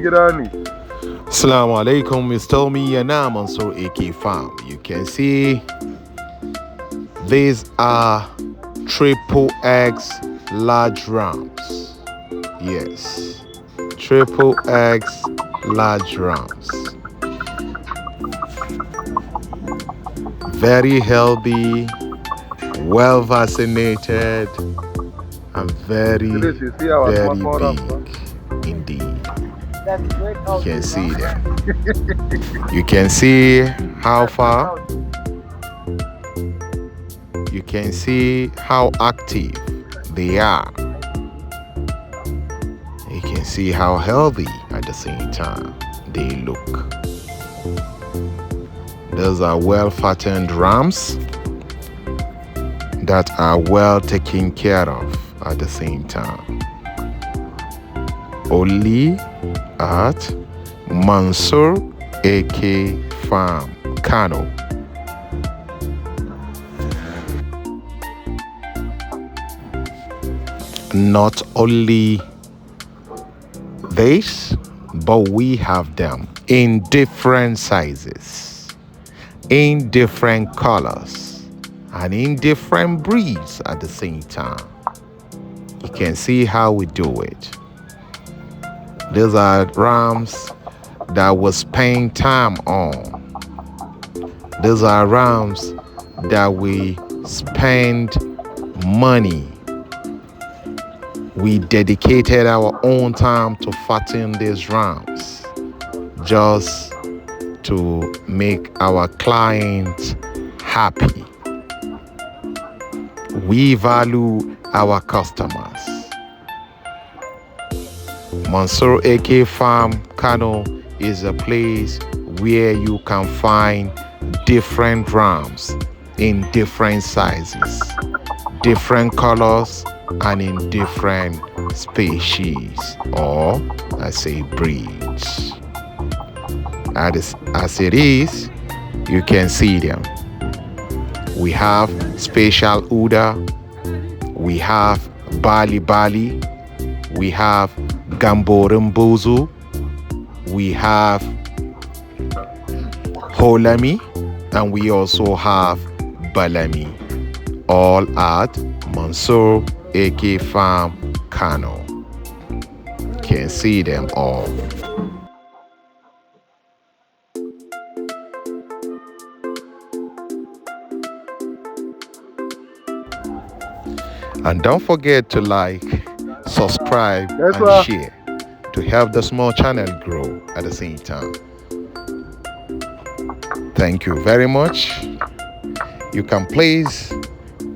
Assalamu alaikum, it's me and I'm on Sur AK Farm. You can see these are triple X large rams. Yes, triple X large rams. Very healthy, well vaccinated, and very big indeed. You can see them. You can see how far. You can see how active they are. You can see how healthy at the same time they look. Those are well fattened rams that are well taken care of at the same time. Only at Mansour AK Farm, Kano. Not only this, but we have them in different sizes, in different colors, and in different breeds at the same time. You can see how we do it. These are rams that we spend time on. These are rams that we spend money. We dedicated our own time to fatten these rams just to make our clients happy. We value our customers. Mansour AK Farm, Kano is a place where you can find different rams in different sizes, different colors, and in different species, or I say breeds. As it is, you can see them. We have special Uda, we have Bali Bali, we have Gamborumbuzu, we have Holami, and we also have Balami, all at Mansour AK Farm, Kano. Can see them all. And don't forget to like, subscribe, and share to help the small channel grow at the same time. Thank you very much. You can please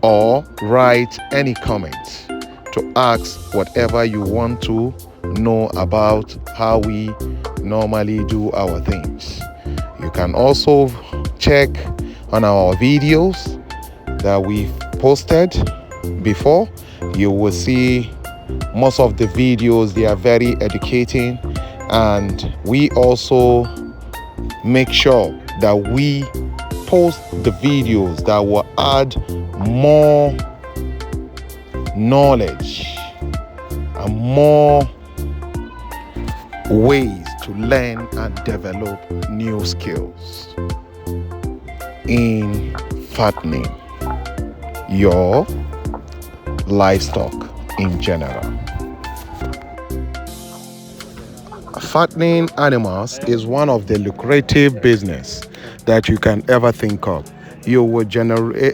or write any comments to ask whatever you want to know about how we normally do our things. You can also check on our videos that we've posted before. You will see most of the videos, they are very educating, and we also make sure that we post the videos that will add more knowledge and more ways to learn and develop new skills in fattening your livestock in general. Fattening animals is one of the lucrative business that you can ever think of. You will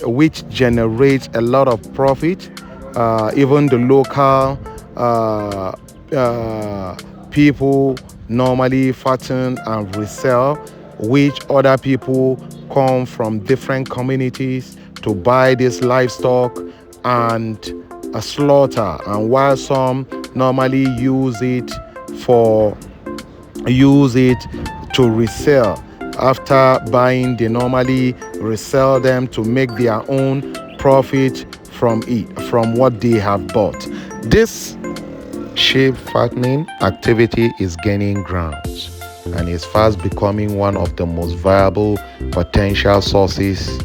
which generates a lot of profit. Even the local people normally fatten and resell, which other people come from different communities to buy this livestock and slaughter. And while some normally use it to resell, after buying they normally resell them to make their own profit from what they have bought. This sheep fattening activity is gaining grounds and is fast becoming one of the most viable potential sources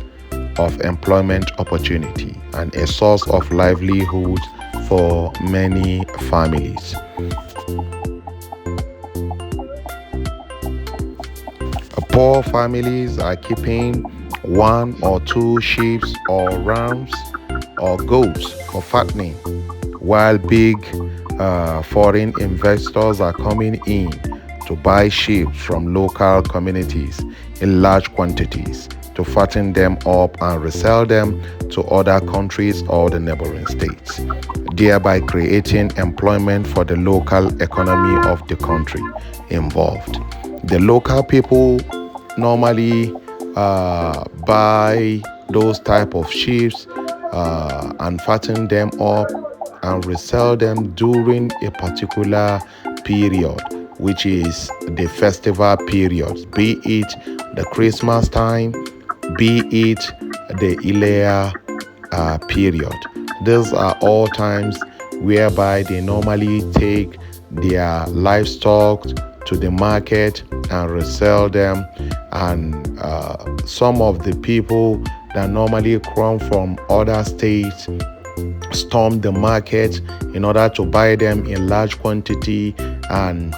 of employment opportunity and a source of livelihood for many families. Poor families are keeping one or two sheep or rams or goats for fattening, while big foreign investors are coming in to buy sheep from local communities in large quantities to fatten them up and resell them to other countries or the neighboring states, thereby creating employment for the local economy of the country involved. The local people normally buy those type of sheep and fatten them up and resell them during a particular period, which is the festival period, be it the Christmas time, be it the Ilea period. These are all times whereby they normally take their livestock to the market and resell them, and some of the people that normally come from other states storm the market in order to buy them in large quantity and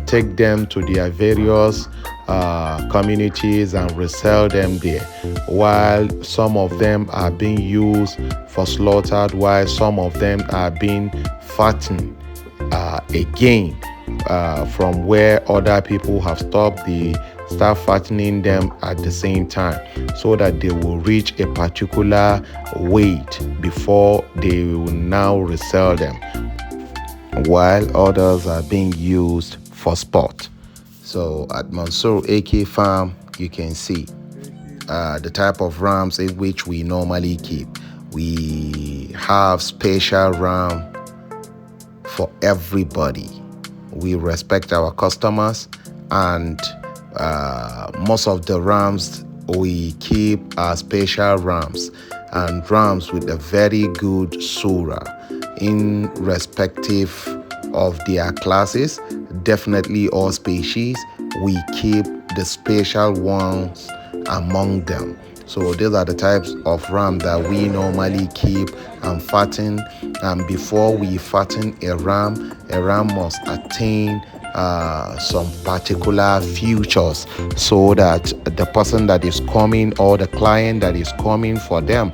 take them to their various communities and resell them there, while some of them are being used for slaughtered, while some of them are being fattened again from where other people have stopped. They start fattening them at the same time so that they will reach a particular weight before they will now resell them, while others are being used for sport. So at Mansour AK Farm, you can see the type of rams in which we normally keep. We have special ram for everybody. We respect our customers, and most of the rams we keep are special rams and rams with a very good surah in respective of their classes. Definitely all species, we keep the special ones among them. So these are the types of ram that we normally keep and fatten. And before we fatten a ram must attain some particular features, so that the person that is coming or the client that is coming for them,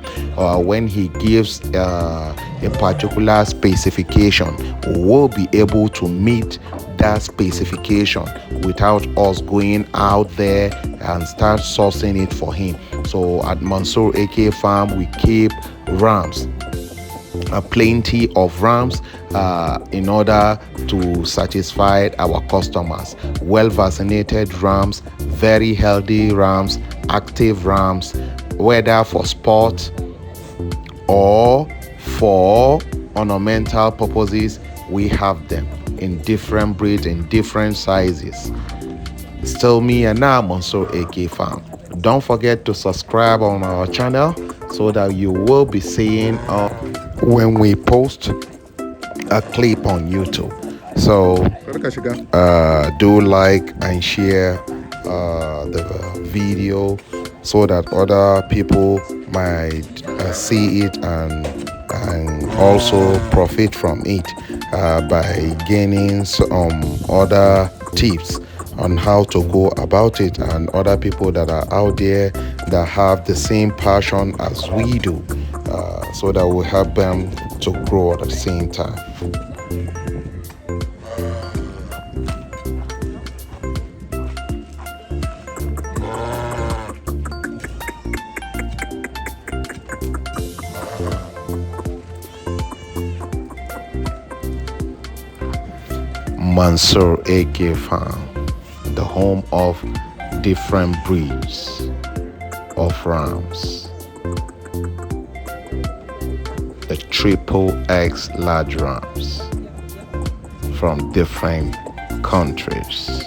when he gives a particular specification, will be able to meet that specification without us going out there and start sourcing it for him. So at Mansour AK Farm, we keep rams, plenty of rams, in order to satisfy our customers. Well vaccinated rams, very healthy rams, active rams, whether for sport or for ornamental purposes. We have them in different breeds, in different sizes. Still me and now Mansour AK Farm. Don't forget to subscribe on our channel so that you will be seeing when we post a clip on YouTube. So do like and share the video so that other people might see it and also profit from it by gaining some other tips on how to go about it, and other people that are out there that have the same passion as we do, so that we help them to grow at the same time. Mansour AK Farm, the home of different breeds of rams. The triple X large rams from different countries.